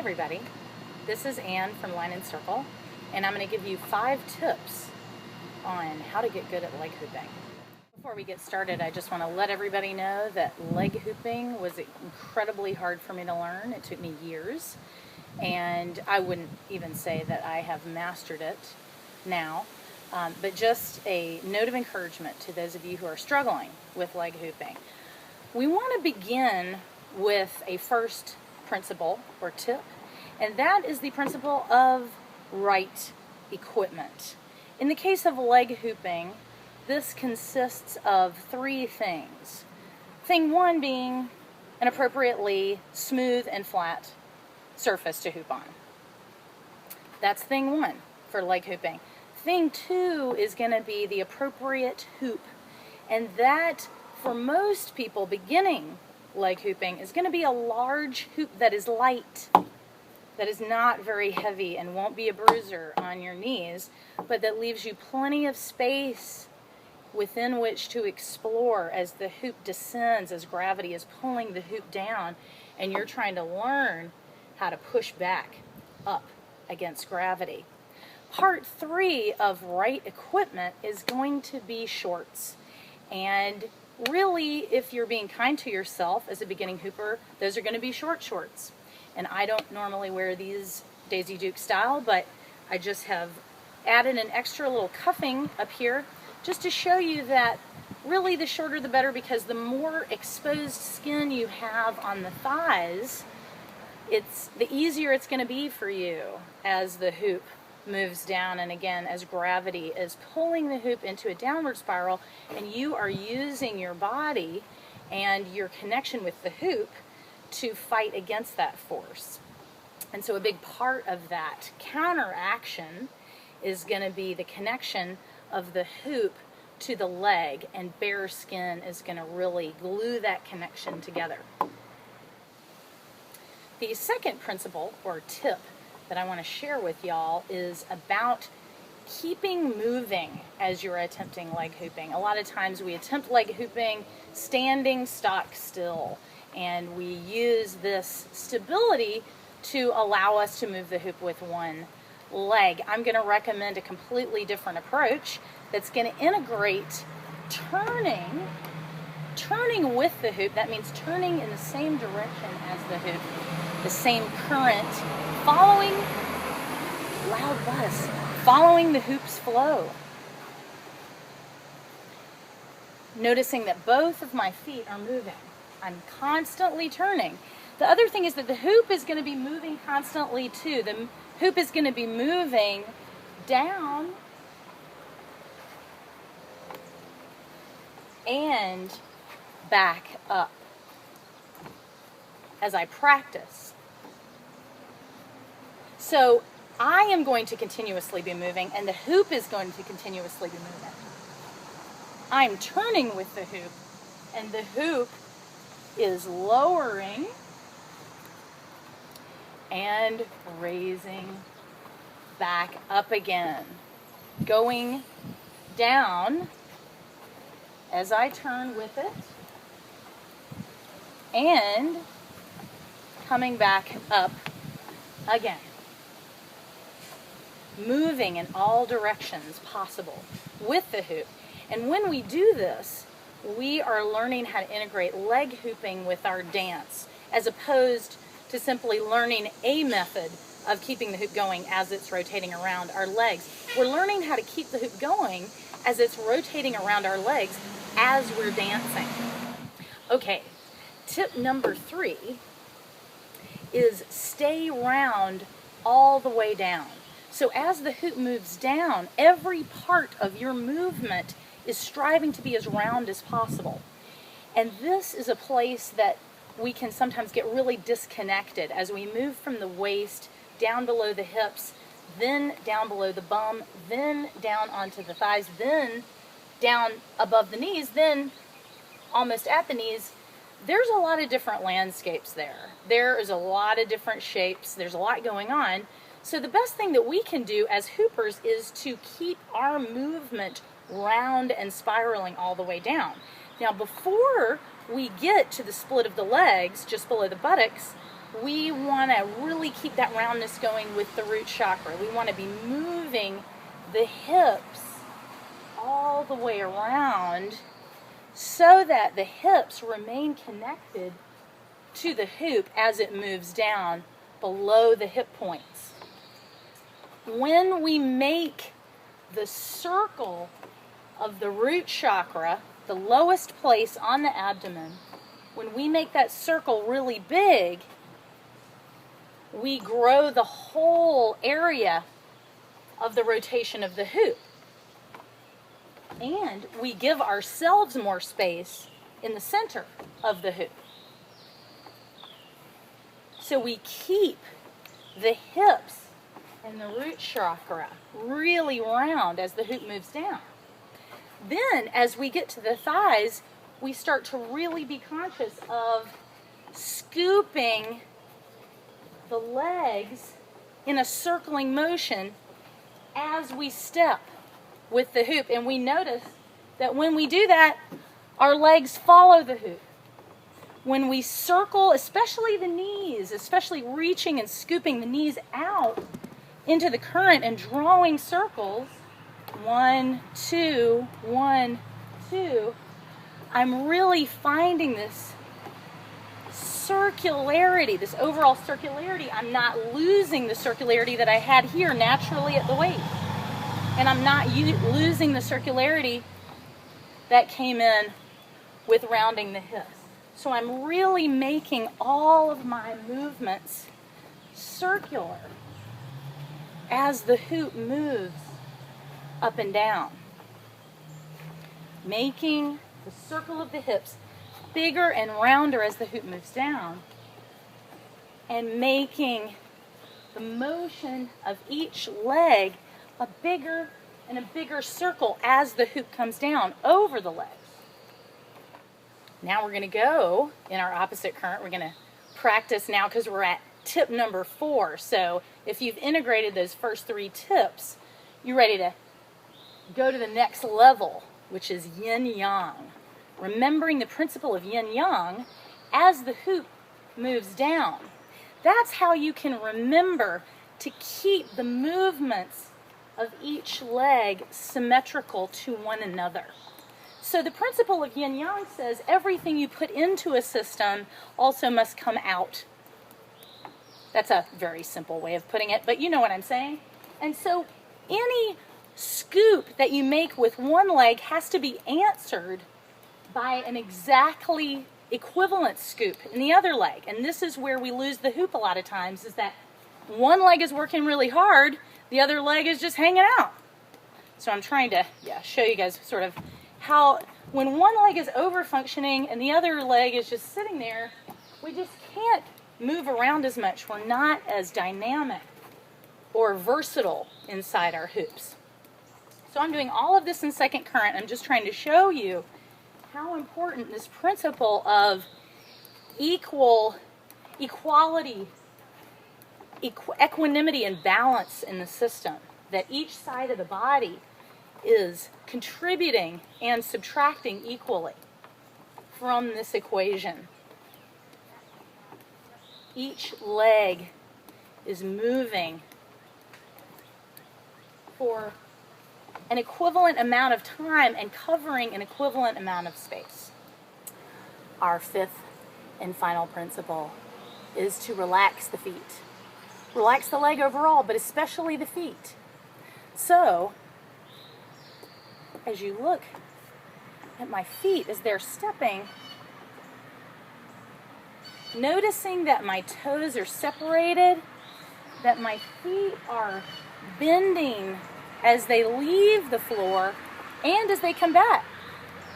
everybody, this is Ann from Line&Circle, and I'm going to give you 5 tips on how to get good at leg hooping. Before we get started, I just want to let everybody know that leg hooping was incredibly hard for me to learn. It took me years, and I wouldn't even say that I have mastered it now, but just a note of encouragement to those of you who are struggling with leg hooping. We want to begin with a first principle or tip, and that is the principle of right equipment. In the case of leg hooping, this consists of 3 things. Thing 1 being an appropriately smooth and flat surface to hoop on. That's thing 1 for leg hooping. Thing 2 is going to be the appropriate hoop, and that for most people beginning leg hooping is going to be a large hoop that is light, that is not very heavy and won't be a bruiser on your knees, but that leaves you plenty of space within which to explore as the hoop descends, as gravity is pulling the hoop down, and you're trying to learn how to push back up against gravity. Part 3 of right equipment is going to be shorts. And really, if you're being kind to yourself as a beginning hooper, those are going to be short shorts. And I don't normally wear these Daisy Duke style, but I just have added an extra little cuffing up here just to show you that really the shorter the better, because the more exposed skin you have on the thighs, the easier it's going to be for you as the hoop moves down, and again as gravity is pulling the hoop into a downward spiral, and you are using your body and your connection with the hoop to fight against that force. And so a big part of that counteraction is going to be the connection of the hoop to the leg, and bare skin is going to really glue that connection together. The second principle or tip that I want to share with y'all is about keeping moving as you're attempting leg hooping. A lot of times we attempt leg hooping standing stock still, and we use this stability to allow us to move the hoop with one leg. I'm going to recommend a completely different approach that's going to integrate turning with the hoop. That means turning in the same direction as the hoop, the same current, following the hoop's flow. Noticing that both of my feet are moving. I'm constantly turning. The other thing is that the hoop is going to be moving constantly too. The hoop is going to be moving down and back up as I practice. So I am going to continuously be moving, and the hoop is going to continuously be moving. I'm turning with the hoop, and the hoop is lowering and raising back up again, going down as I turn with it, and coming back up again. Moving in all directions possible with the hoop. And when we do this, we are learning how to integrate leg hooping with our dance, as opposed to simply learning a method of keeping the hoop going as it's rotating around our legs. We're learning how to keep the hoop going as it's rotating around our legs as we're dancing. Okay, tip number 3 is stay round all the way down. So as the hoop moves down, every part of your movement is striving to be as round as possible. And this is a place that we can sometimes get really disconnected as we move from the waist down below the hips, then down below the bum, then down onto the thighs, then down above the knees, then almost at the knees. There's a lot of different landscapes there. There is a lot of different shapes. There's a lot going on. So the best thing that we can do as hoopers is to keep our movement round and spiraling all the way down. Now, before we get to the split of the legs, just below the buttocks, we want to really keep that roundness going with the root chakra. We want to be moving the hips all the way around so that the hips remain connected to the hoop as it moves down below the hip points. When we make the circle of the root chakra, the lowest place on the abdomen, when we make that circle really big, we grow the whole area of the rotation of the hoop. And we give ourselves more space in the center of the hoop. So we keep the hips and the root chakra really round as the hoop moves down. Then, as we get to the thighs, we start to really be conscious of scooping the legs in a circling motion as we step with the hoop. And we notice that when we do that, our legs follow the hoop. When we circle, especially the knees, especially reaching and scooping the knees out into the current and drawing circles, 1, 2, 1, 2, I'm really finding this circularity, this overall circularity. I'm not losing the circularity that I had here naturally at the waist. And I'm not losing the circularity that came in with rounding the hips. So I'm really making all of my movements circular as the hoop moves up and down. Making the circle of the hips bigger and rounder as the hoop moves down, and making the motion of each leg a bigger and a bigger circle as the hoop comes down over the legs. Now we're going to go in our opposite current. We're going to practice now because we're at tip number 4. So if you've integrated those first 3 tips, you're ready to go to the next level, which is Yin Yong. Remembering the principle of Yin Yong as the hoop moves down. That's how you can remember to keep the movements of each leg symmetrical to one another. So the principle of Yin Yang says everything you put into a system also must come out. That's a very simple way of putting it, but you know what I'm saying. And so any scoop that you make with one leg has to be answered by an exactly equivalent scoop in the other leg. And this is where we lose the hoop a lot of times, is that one leg is working really hard, the other leg is just hanging out. So I'm trying to show you guys sort of how when one leg is over functioning and the other leg is just sitting there, we just can't move around as much. We're not as dynamic or versatile inside our hoops. So I'm doing all of this in second current. I'm just trying to show you how important this principle of equality, equanimity and balance in the system, that each side of the body is contributing and subtracting equally from this equation. Each leg is moving for an equivalent amount of time and covering an equivalent amount of space. Our 5th and final principle is to relax the feet. Relax the leg overall, but especially the feet. So, as you look at my feet as they're stepping, noticing that my toes are separated, that my feet are bending as they leave the floor and as they come back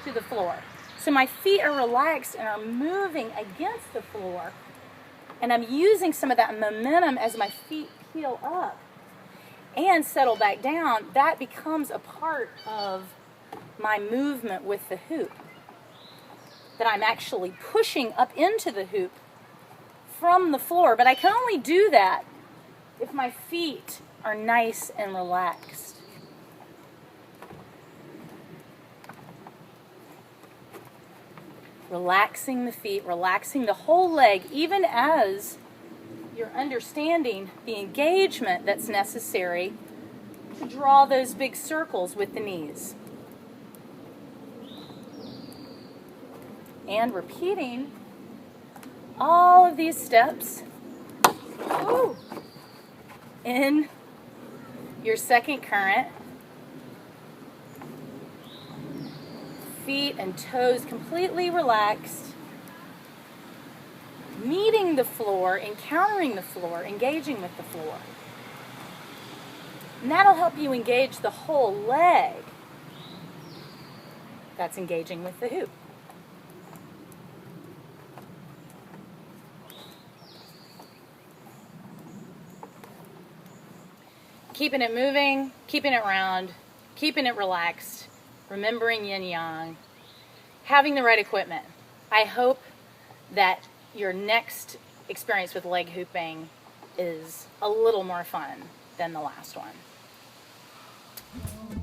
to the floor. So my feet are relaxed and are moving against the floor, and I'm using some of that momentum as my feet peel up and settle back down. That becomes a part of my movement with the hoop, that I'm actually pushing up into the hoop from the floor. But I can only do that if my feet are nice and relaxed. Relaxing the feet, relaxing the whole leg, even as you're understanding the engagement that's necessary to draw those big circles with the knees. And repeating all of these steps in your second current. Feet and toes completely relaxed. Meeting the floor, encountering the floor, engaging with the floor. And that'll help you engage the whole leg. That's engaging with the hoop. Keeping it moving, keeping it round, keeping it relaxed, remembering Yin Yong, having the right equipment. I hope that your next experience with leg hooping is a little more fun than the last one.